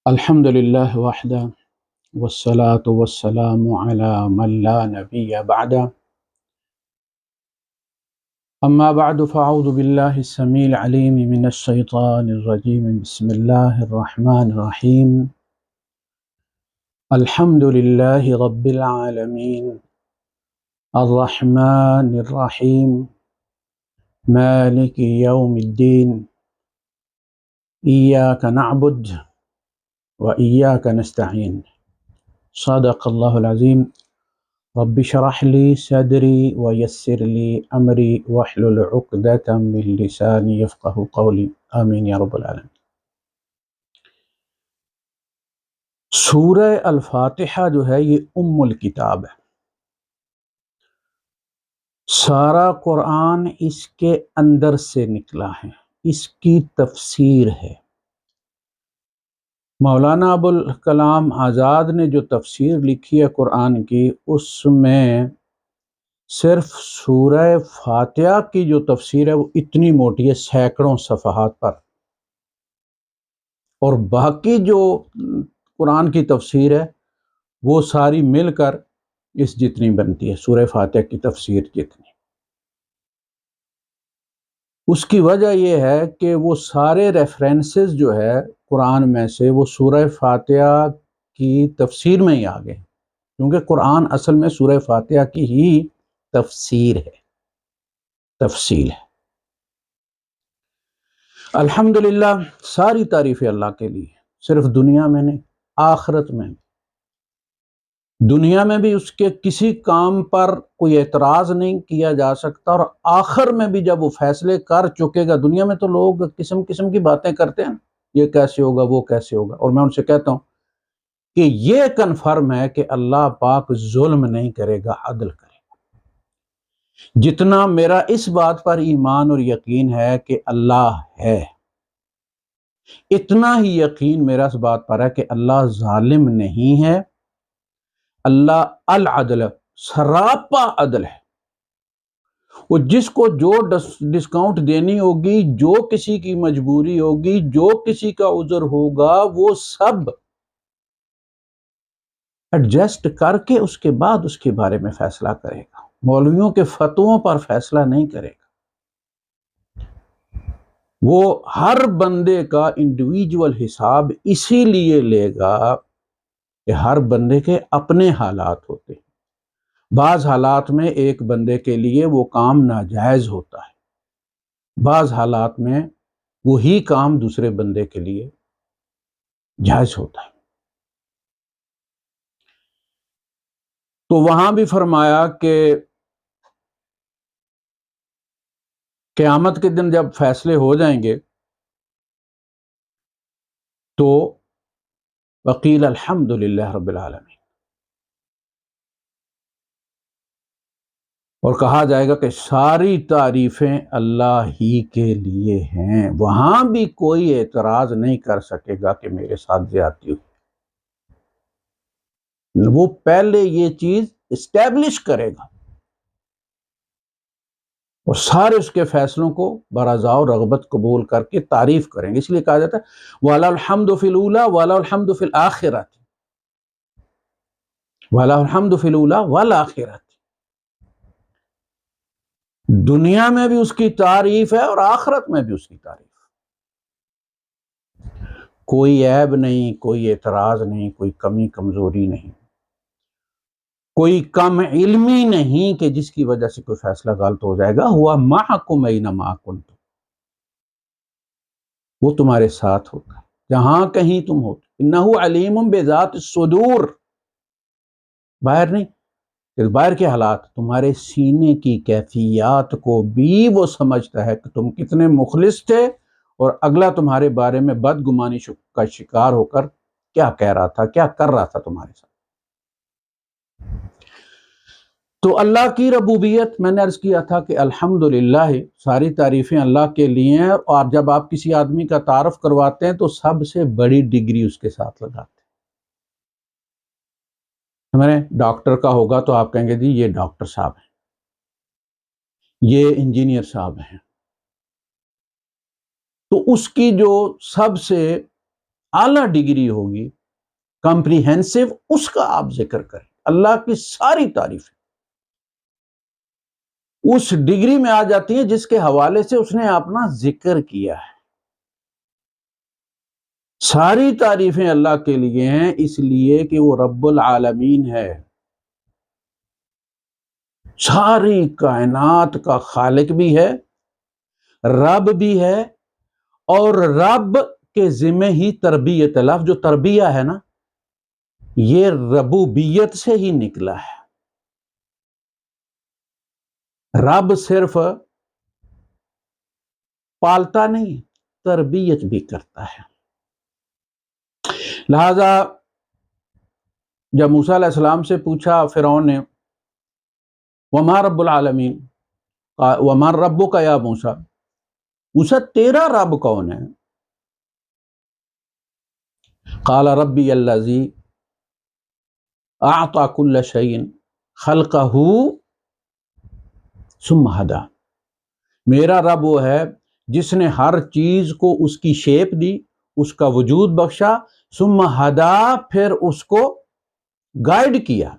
الحمد لله وحده والصلاة والسلام على من لا نبي بعده أما بعد فأعوذ بالله السميع العليم من الشيطان الرجيم بسم الله الرحمن الرحيم الحمد لله رب العالمين الرحمن الرحيم مالك يوم الدين إياك نعبد وإياك نستعين صدق الله العظيم رب اشرح لي صدري ويسر لي امري واحلل عقدة من لساني يفقهوا قولي آمین یا رب العالمین۔ سورہ الفاتحہ جو ہے یہ الکتاب ہے، سارا قرآن اس کے اندر سے نکلا ہے، اس کی تفسیر ہے۔ مولانا ابوالکلام آزاد نے جو تفسیر لکھی ہے قرآن کی، اس میں صرف سورہ فاتحہ کی جو تفسیر ہے وہ اتنی موٹی ہے، سینکڑوں صفحات پر، اور باقی جو قرآن کی تفسیر ہے وہ ساری مل کر اس جتنی بنتی ہے، سورہ فاتحہ کی تفسیر جتنی۔ اس کی وجہ یہ ہے کہ وہ سارے ریفرنسز جو ہے قرآن میں سے وہ سورہ فاتحہ کی تفسیر میں ہی آ گئے، کیونکہ قرآن اصل میں سورہ فاتحہ کی ہی تفسیر ہے، تفصیل ہے۔ الحمدللہ، ساری تعریفیں اللہ کے لیے، صرف دنیا میں نہیں، آخرت میں۔ دنیا میں بھی اس کے کسی کام پر کوئی اعتراض نہیں کیا جا سکتا، اور آخر میں بھی جب وہ فیصلے کر چکے گا۔ دنیا میں تو لوگ قسم قسم کی باتیں کرتے ہیں، یہ کیسے ہوگا، وہ کیسے ہوگا، اور میں ان سے کہتا ہوں کہ یہ کنفرم ہے کہ اللہ پاک ظلم نہیں کرے گا، عدل کرے گا۔ جتنا میرا اس بات پر ایمان اور یقین ہے کہ اللہ ہے، اتنا ہی یقین میرا اس بات پر ہے کہ اللہ ظالم نہیں ہے، اللہ العدل، سراپا عدل ہے۔ وہ جس کو جو ڈسکاؤنٹ دینی ہوگی، جو کسی کی مجبوری ہوگی، جو کسی کا عذر ہوگا، وہ سب ایڈجسٹ کر کے اس کے بعد اس کے بارے میں فیصلہ کرے گا۔ مولویوں کے فتووں پر فیصلہ نہیں کرے گا، وہ ہر بندے کا انڈیویجول حساب اسی لیے لے گا کہ ہر بندے کے اپنے حالات ہوتے ہیں۔ بعض حالات میں ایک بندے کے لیے وہ کام ناجائز ہوتا ہے، بعض حالات میں وہی کام دوسرے بندے کے لیے جائز ہوتا ہے۔ تو وہاں بھی فرمایا کہ قیامت کے دن جب فیصلے ہو جائیں گے تو وقیل الحمد للہ رب العالمین، اور کہا جائے گا کہ ساری تعریفیں اللہ ہی کے لیے ہیں۔ وہاں بھی کوئی اعتراض نہیں کر سکے گا کہ میرے ساتھ زیادتی ہوئی۔ وہ پہلے یہ چیز اسٹیبلش کرے گا، اور سارے اس کے فیصلوں کو برضا و رغبت قبول کر کے تعریف کریں گے۔ اس لیے کہا جاتا ہے وَلَهُ الْحَمْدُ فِي الْأُولَى وَلَهُ الْحَمْدُ فِي الْآخِرَةِ، وَلَهُ الْحَمْدُ فِي الْأُولَى وَالْآخِرَةِ۔ دنیا میں بھی اس کی تعریف ہے اور آخرت میں بھی اس کی تعریف۔ کوئی عیب نہیں، کوئی اعتراض نہیں، کوئی کمی کمزوری نہیں، کوئی کم علمی نہیں کہ جس کی وجہ سے کوئی فیصلہ غلط ہو جائے گا۔ ہوا معکم اینما کنتم، وہ تمہارے ساتھ ہوتا ہے جہاں کہیں تم ہو۔ انہ علیم بذات الصدور، باہر نہیں، کہ باہر کے حالات، تمہارے سینے کی کیفیات کو بھی وہ سمجھتا ہے کہ تم کتنے مخلص تھے، اور اگلا تمہارے بارے میں بدگمانی کا شکار ہو کر کیا کہہ رہا تھا، کیا کر رہا تھا تمہارے ساتھ۔ تو اللہ کی ربوبیت، میں نے عرض کیا تھا کہ الحمدللہ ساری تعریفیں اللہ کے لیے ہیں، اور جب آپ کسی آدمی کا تعارف کرواتے ہیں تو سب سے بڑی ڈگری اس کے ساتھ لگاتے ہیں۔ ہمارے ڈاکٹر کا ہوگا تو آپ کہیں گے جی یہ ڈاکٹر صاحب ہیں، یہ انجینئر صاحب ہیں، تو اس کی جو سب سے اعلیٰ ڈگری ہوگی کمپریہنسو، اس کا آپ ذکر کریں. اللہ کی ساری تعریفیں اس ڈگری میں آ جاتی ہیں جس کے حوالے سے اس نے اپنا ذکر کیا ہے. ساری تعریفیں اللہ کے لیے ہیں، اس لیے کہ وہ رب العالمین ہے، ساری کائنات کا خالق بھی ہے، رب بھی ہے، اور رب کے ذمہ ہی تربیت. لفظ جو تربیہ ہے نا، یہ ربوبیت سے ہی نکلا ہے. رب صرف پالتا نہیں، تربیت بھی کرتا ہے. لہذا جب موسیٰ علیہ السلام سے پوچھا فرعون نے وما رب العالمین وما ربک یا موسیٰ، موسیٰ تیرا رب کون ہے؟ قال ربی الذی اعطى كل شيء خلقه ثم هدى، میرا رب وہ ہے جس نے ہر چیز کو اس کی شیپ دی، اس کا وجود بخشا، ثم هدى، پھر اس کو گائیڈ کیا.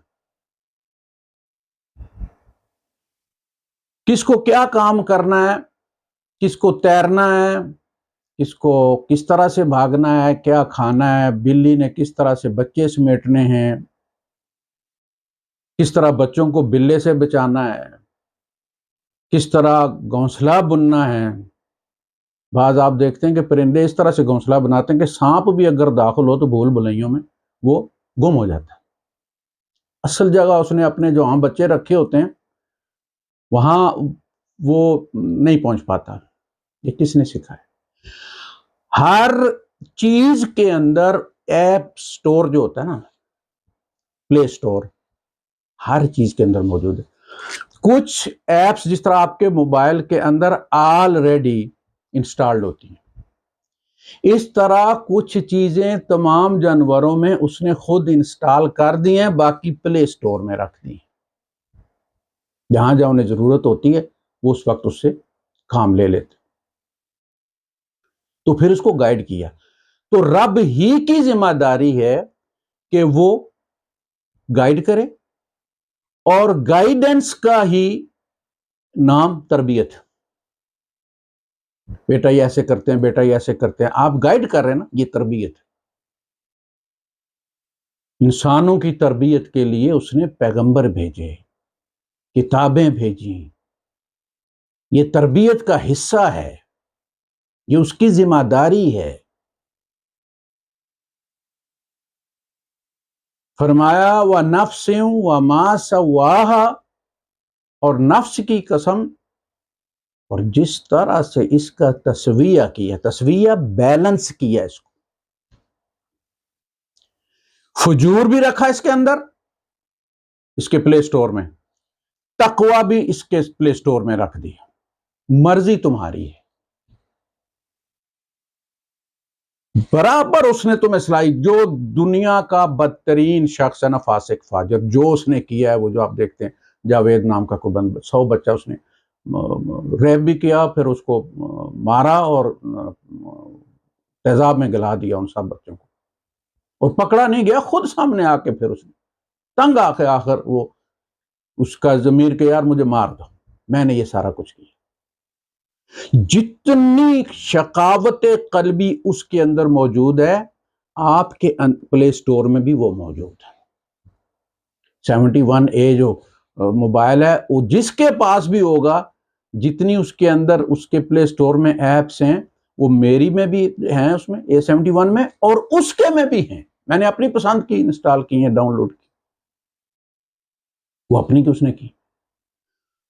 کس کو کیا کام کرنا ہے، کس کو تیرنا ہے، کس کو کس طرح سے بھاگنا ہے، کیا کھانا ہے، بلی نے کس طرح سے بچے سمیٹنے ہیں، کس طرح بچوں کو بلے سے بچانا ہے، کس طرح گھونسلہ بننا ہے. بعض آپ دیکھتے ہیں کہ پرندے اس طرح سے گھونسلہ بناتے ہیں کہ سانپ بھی اگر داخل ہو تو بھول بھلائیوں میں وہ گم ہو جاتا ہے. اصل جگہ اس نے اپنے جو عام بچے رکھے ہوتے ہیں وہاں وہ نہیں پہنچ پاتا. یہ کس نے سکھایا؟ ہر چیز کے اندر ایپ سٹور جو ہوتا ہے نا، پلے سٹور، ہر چیز کے اندر موجود ہے. کچھ ایپس جس طرح آپ کے موبائل کے اندر آلریڈی انسٹالڈ ہوتی ہیں، اس طرح کچھ چیزیں تمام جانوروں میں اس نے خود انسٹال کر دی ہیں، باقی پلے سٹور میں رکھ دی ہیں. جہاں جہاں انہیں ضرورت ہوتی ہے وہ اس وقت اس سے کام لے لیتے. تو پھر اس کو گائیڈ کیا. تو رب ہی کی ذمہ داری ہے کہ وہ گائیڈ کرے، اور گائیڈنس کا ہی نام تربیت. بیٹا یہ ایسے کرتے ہیں، بیٹا یہ ایسے کرتے ہیں، آپ گائیڈ کر رہے ہیں نا، یہ تربیت. انسانوں کی تربیت کے لیے اس نے پیغمبر بھیجے، کتابیں بھیجی، یہ تربیت کا حصہ ہے، یہ اس کی ذمہ داری ہے. فرمایا وَنَفْسٍ وَمَا سَوَّاهَا، اور نفس کی قسم، اور جس طرح سے اس کا تسویہ کیا، تسویہ بیلنس کیا، اس کو فجور بھی رکھا اس کے اندر، اس کے پلے سٹور میں، تقوی بھی اس کے پلے سٹور میں رکھ دی. مرضی تمہاری ہے، برابر اس نے تمہیں صلاحیت. جو دنیا کا بدترین شخص ہے نا، فاسق فاجر، جو اس نے کیا ہے، وہ جو آپ دیکھتے ہیں جاوید نام کا کوئی بند 100 بچہ اس نے ریپ بھی کیا، پھر اس کو مارا اور تیزاب میں گلا دیا ان سب بچوں کو، اور پکڑا نہیں گیا، خود سامنے آ کے پھر اس نے تنگ آ کے آخر وہ اس کا ضمیر کہ یار مجھے مار دو، میں نے یہ سارا کچھ کیا. جتنی شقاوت قلبی اس کے اندر موجود ہے، آپ کے پلے سٹور میں بھی وہ موجود ہے. 71A جو موبائل ہے، وہ جس کے پاس بھی ہوگا، جتنی اس کے اندر اس کے پلے سٹور میں ایپس ہیں، وہ میری میں بھی ہیں، اس میں A71 میں، اور اس کے میں بھی ہیں. میں نے اپنی پسند کی انسٹال کی ہیں، ڈاؤن لوڈ کی، وہ اپنی کی اس نے کی.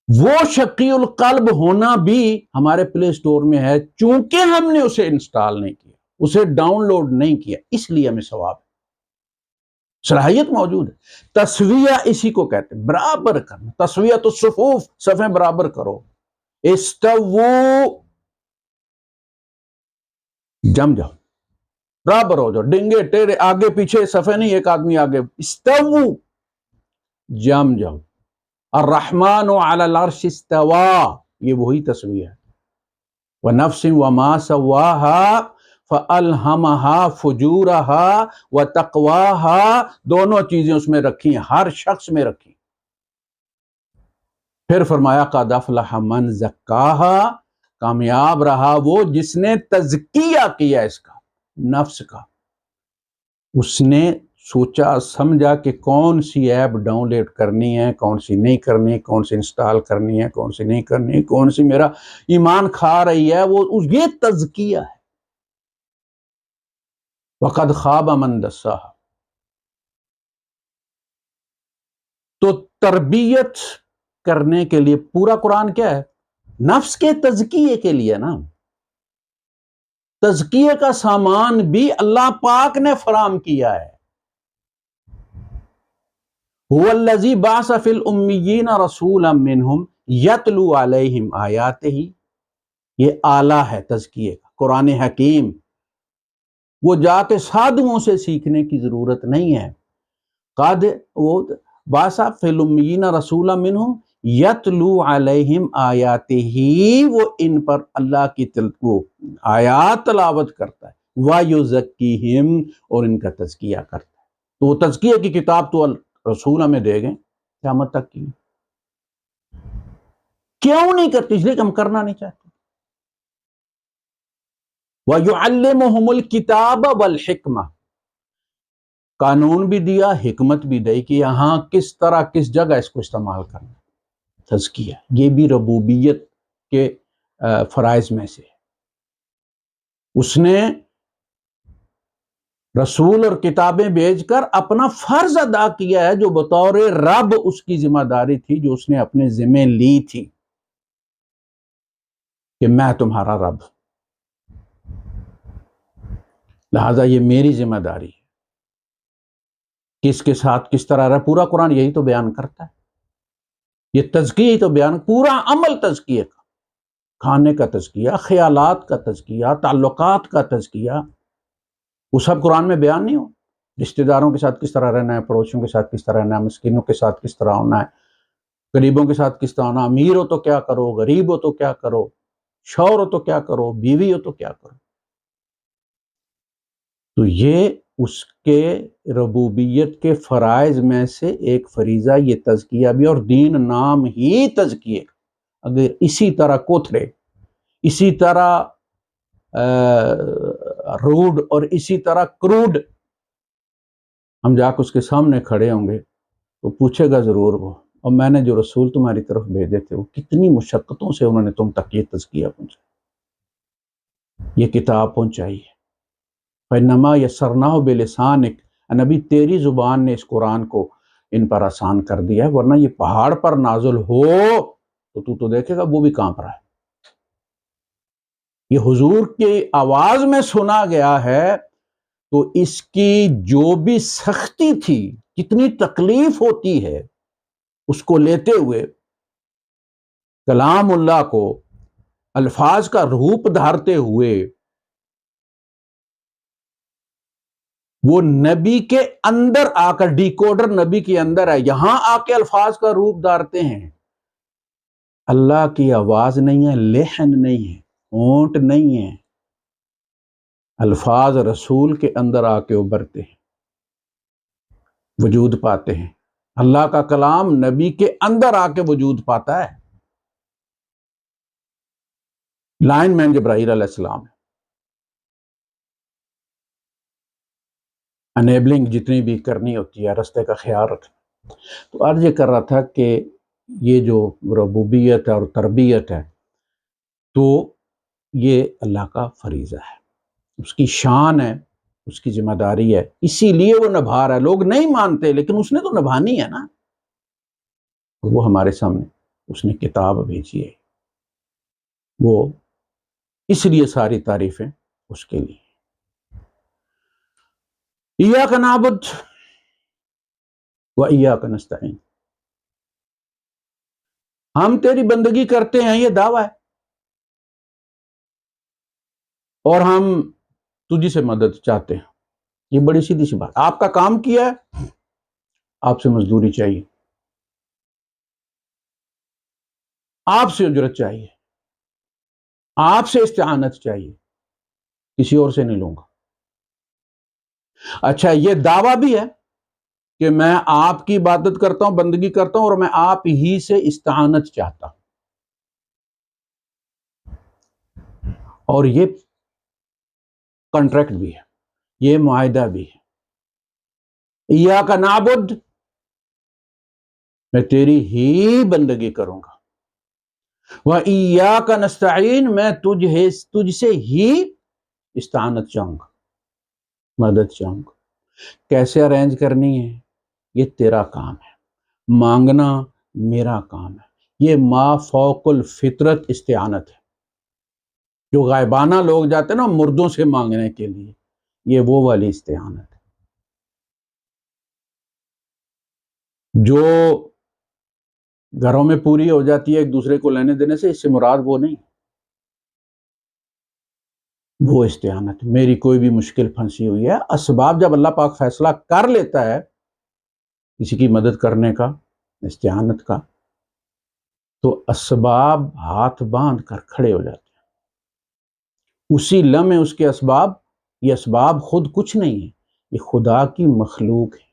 وہ شقی القلب ہونا بھی ہمارے پلے سٹور میں ہے، چونکہ ہم نے اسے انسٹال نہیں کیا، اسے ڈاؤن لوڈ نہیں کیا، اس لیے ہمیں ثواب ہے. صلاحیت موجود ہے. تسویہ اسی کو کہتے ہیں، برابر کرنا. تسویۃ الصفوف، صفیں برابر کرو. استووا، جم جاؤ، برابر ہو جاؤ، ڈنگے ٹیڑے، آگے پیچھے صفیں نہیں، ایک آدمی آگے. استووا، جم جاؤ. الرحمن علی العرش استوى، یہ وہی تسویہ ہے. وَنَفْسٍ وَمَا سَوَّاهَا، فَأَلْهَمَهَا فُجُورَهَا وَتَقْوَاهَا، دونوں چیزیں اس میں رکھی ہیں، ہر شخص میں رکھی۔ پھر فرمایا قَدْ أَفْلَحَ مَنْ زَكَّاهَا، کامیاب رہا وہ جس نے تزکیہ کیا اس کا، نفس کا۔ اس نے سوچا سمجھا کہ کون سی ایپ ڈاؤن لوڈ کرنی ہے، کون سی نہیں کرنی، کون سی انسٹال کرنی ہے، کون سی نہیں کرنی، کون سی میرا ایمان کھا رہی ہے، وہ یہ تزکیہ ہے۔ وَقَدْ خَابَ مَنْ دَسَّاهَا، تو تربیت کرنے کے لیے پورا قرآن کیا ہے؟ نفس کے تزکیے کے لیے نا۔ تزکیے کا سامان بھی اللہ پاک نے فراہم کیا ہے۔ هُوَ الَّذِي بَعَثَ فِي الْأُمِّيِّينَ رَسُولًا مِّنْهُمْ يَتْلُو عَلَيْهِمْ آيَاتِهِ، یہ آلہ ہے تزکیے کا، قرآن حکیم۔ وہ جا کے سادھوؤں سے سیکھنے کی ضرورت نہیں ہے۔ قد وہ بَعَثَ فِي الْأُمِّيِّينَ رَسُولًا مِّنْهُمْ يَتْلُو عَلَيْهِمْ آيَاتِهِ، وہ ان پر اللہ کی آیات تلاوت کرتا ہے، وَيُزَكِّيهِمْ، اور ان کا تزکیہ کرتا ہے۔ تو وہ تزکیہ کی کتاب تو رسول ہمیں دے گئے قیامت تک کی، کیوں نہیں کرتے؟ اس لیے کہ ہم کرنا نہیں چاہتے۔ وَيُعَلِّمُهُمُ الْكِتَابَ وَالْحِكْمَةَ، قانون بھی دیا، حکمت بھی دی کہ یہاں کس طرح کس جگہ اس کو استعمال کرنا۔ تزکیہ یہ بھی ربوبیت کے فرائض میں سے ہے۔ اس نے رسول اور کتابیں بھیج کر اپنا فرض ادا کیا ہے، جو بطور رب اس کی ذمہ داری تھی، جو اس نے اپنے ذمہ لی تھی کہ میں تمہارا رب، لہذا یہ میری ذمہ داری ہے۔ کس کے ساتھ کس طرح رہا، پورا قرآن یہی تو بیان کرتا ہے۔ یہ تزکیہ ہی تو بیان، پورا عمل تزکیہ کا، کھانے کا تزکیہ، خیالات کا تزکیہ، تعلقات کا تزکیہ، وہ سب قرآن میں بیان نہیں ہو۔ رشتہ داروں کے ساتھ کس طرح رہنا ہے، پڑوسیوں کے ساتھ کس طرح رہنا ہے، مسکینوں کے ساتھ کس طرح ہونا ہے، غریبوں کے ساتھ کس طرح ہونا، امیر ہو تو کیا کرو، غریب ہو تو کیا کرو، شوہر ہو تو کیا کرو، بیوی ہو تو کیا کرو۔ تو یہ اس کے ربوبیت کے فرائض میں سے ایک فریضہ یہ تزکیہ بھی، اور دین نام ہی تزکیہ۔ اگر اسی طرح کوتھرے، اسی طرح روڈ اور اسی طرح کروڈ ہم جا کے اس کے سامنے کھڑے ہوں گے تو پوچھے گا ضرور وہ، اور میں نے جو رسول تمہاری طرف بھیجے تھے وہ کتنی مشقتوں سے انہوں نے تم تک یہ تزکیہ پہنچایا، یہ کتاب پہنچائی ہے۔ فَإِنَّمَا يَسَّرْنَاهُ بِلِسَانِكَ، نبی تیری زبان نے اس قرآن کو ان پر آسان کر دیا ہے، ورنہ یہ پہاڑ پر نازل ہو تو دیکھے گا وہ بھی کانپ رہا ہے۔ یہ حضور کی آواز میں سنا گیا ہے تو اس کی جو بھی سختی تھی، کتنی تکلیف ہوتی ہے اس کو لیتے ہوئے، کلام اللہ کو الفاظ کا روپ دھارتے ہوئے، وہ نبی کے اندر آ کر، ڈیکوڈر نبی کے اندر ہے، یہاں آ کے الفاظ کا روپ دھارتے ہیں۔ اللہ کی آواز نہیں ہے، لحن نہیں ہے، ہونٹ نہیں ہے، الفاظ رسول کے اندر آ کے ابھرتے ہیں، وجود پاتے ہیں۔ اللہ کا کلام نبی کے اندر آ کے وجود پاتا ہے۔ لائن مین جبرائیل علیہ السلام ہے، انیبلنگ جتنی بھی کرنی ہوتی ہے، رستے کا خیال رکھنا۔ تو عرض یہ کر رہا تھا کہ یہ جو ربوبیت ہے اور تربیت ہے تو یہ اللہ کا فریضہ ہے، اس کی شان ہے، اس کی ذمہ داری ہے، اسی لیے وہ نبھا رہا ہے۔ لوگ نہیں مانتے لیکن اس نے تو نبھانی ہے نا، وہ ہمارے سامنے اس نے کتاب بھیجی ہے، وہ اس لیے ساری تعریفیں اس کے لیے۔ ایاک نعبد و ایاک نستعین، ہم تیری بندگی کرتے ہیں، یہ دعویٰ ہے، اور ہم تجھی سے مدد چاہتے ہیں۔ یہ بڑی سیدھی سی بات، آپ کا کام کیا ہے، آپ سے مزدوری چاہیے، آپ سے اجرت چاہیے، آپ سے استعانت چاہیے کسی اور سے نہیں لوں گا۔ اچھا یہ دعویٰ بھی ہے کہ میں آپ کی عبادت کرتا ہوں، بندگی کرتا ہوں، اور میں آپ ہی سے استعانت چاہتا ہوں، اور یہ کنٹریکٹ بھی ہے، یہ معاہدہ بھی ہے۔ ایاک نعبد، میں تیری ہی بندگی کروں گا، وَإِيَّاكَ نَسْتَعِينُ، میں تجھ سے ہی استعانت چاہوں گا، مدد چاہوں گا۔ کیسے ارینج کرنی ہے یہ تیرا کام ہے، مانگنا میرا کام ہے۔ یہ ما فوق الفطرت استعانت ہے، جو غائبانہ لوگ جاتے ہیں نا مردوں سے مانگنے کے لیے، یہ وہ والی استعانت ہے۔ جو گھروں میں پوری ہو جاتی ہے ایک دوسرے کو لینے دینے سے، اس سے مراد وہ نہیں، وہ استعانت۔ میری کوئی بھی مشکل پھنسی ہوئی ہے، اسباب جب اللہ پاک فیصلہ کر لیتا ہے کسی کی مدد کرنے کا، استعانت کا، تو اسباب ہاتھ باندھ کر کھڑے ہو جاتے ہیں اسی لمحے۔ اس کے اسباب، یہ اسباب خود کچھ نہیں ہے، یہ خدا کی مخلوق ہے۔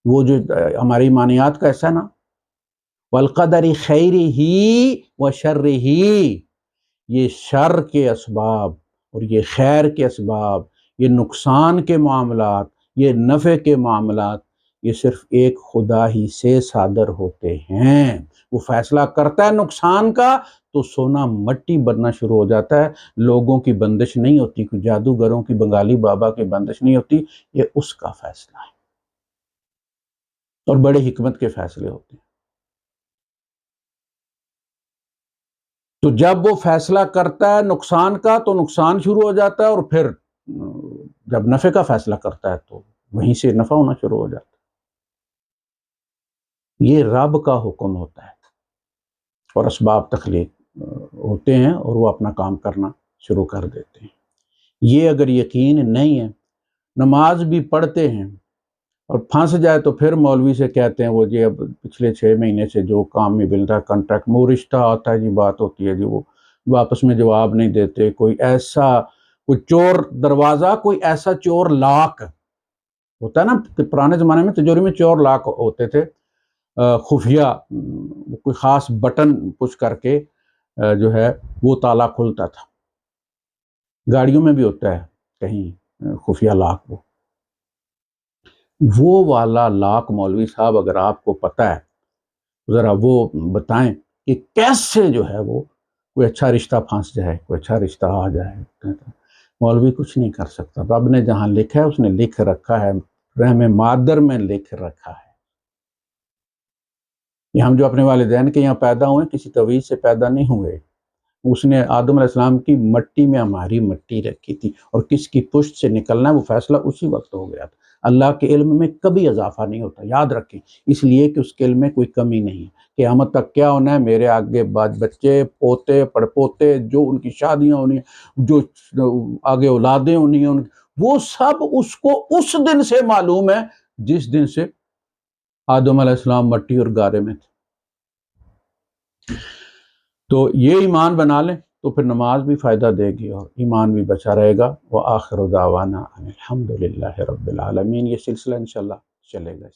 وہ جو ہماری ایمانیات کا ایسا ہے نا، والقدر خیرہ و شرہ، یہ شر کے اسباب اور یہ خیر کے اسباب، یہ نقصان کے معاملات، یہ نفع کے معاملات، یہ صرف ایک خدا ہی سے صادر ہوتے ہیں۔ وہ فیصلہ کرتا ہے نقصان کا تو سونا مٹی بننا شروع ہو جاتا ہے۔ لوگوں کی بندش نہیں ہوتی، کوئی جادوگروں کی، بنگالی بابا کی بندش نہیں ہوتی، یہ اس کا فیصلہ ہے، اور بڑے حکمت کے فیصلے ہوتے ہیں۔ تو جب وہ فیصلہ کرتا ہے نقصان کا تو نقصان شروع ہو جاتا ہے، اور پھر جب نفع کا فیصلہ کرتا ہے تو وہیں سے نفع ہونا شروع ہو جاتا ہے۔ یہ رب کا حکم ہوتا ہے، اور اسباب تخلیق ہوتے ہیں، اور وہ اپنا کام کرنا شروع کر دیتے ہیں۔ یہ اگر یقین نہیں ہے، نماز بھی پڑھتے ہیں اور پھنس جائے تو پھر مولوی سے کہتے ہیں وہ جی اب پچھلے 6 مہینے سے جو کام میں مل رہا ہے کنٹریکٹ میں، وہ رشتہ آتا ہے جی، بات ہوتی ہے جی، وہ واپس میں جواب نہیں دیتے۔ کوئی ایسا کوئی چور دروازہ، کوئی ایسا چور لاک ہوتا ہے نا، کہ پرانے زمانے میں تجوری میں چور لاک ہوتے تھے، خفیہ کوئی خاص بٹن پش کر کے جو ہے وہ تالا کھلتا تھا۔ گاڑیوں میں بھی ہوتا ہے کہیں خفیہ لاک، وہ والا لاک مولوی صاحب اگر آپ کو پتہ ہے ذرا وہ بتائیں کہ کیسے جو ہے وہ کوئی اچھا رشتہ پھنس جائے، کوئی اچھا رشتہ آ جائے۔ مولوی کچھ نہیں کر سکتا، رب نے جہاں لکھا ہے اس نے لکھ رکھا ہے، رحم مادر میں لکھ رکھا ہے۔ یہ ہم جو اپنے والدین کے یہاں پیدا ہوئے کسی تویز سے پیدا نہیں ہوئے، اس نے آدم علیہ السلام کی مٹی میں ہماری مٹی رکھی تھی، اور کس کی پشت سے نکلنا ہے وہ فیصلہ اسی وقت ہو گیا تھا۔ اللہ کے علم میں کبھی اضافہ نہیں ہوتا، یاد رکھیں، اس لیے کہ اس کے علم میں کوئی کمی نہیں ہے۔ قیامت تک کیا ہونا ہے، میرے آگے بچے، پوتے، پڑپوتے، جو ان کی شادیاں ہونی ہیں، جو آگے اولادیں ہونی ہیں، وہ سب اس کو اس دن سے معلوم ہے جس دن سے آدم علیہ السلام مٹی اور گارے میں تھے۔ تو یہ ایمان بنا لیں تو پھر نماز بھی فائدہ دے گی اور ایمان بھی بچا رہے گا۔ وآخر دعوانا ان الحمد للہ رب العالمین۔ یہ سلسلہ انشاءاللہ چلے گا۔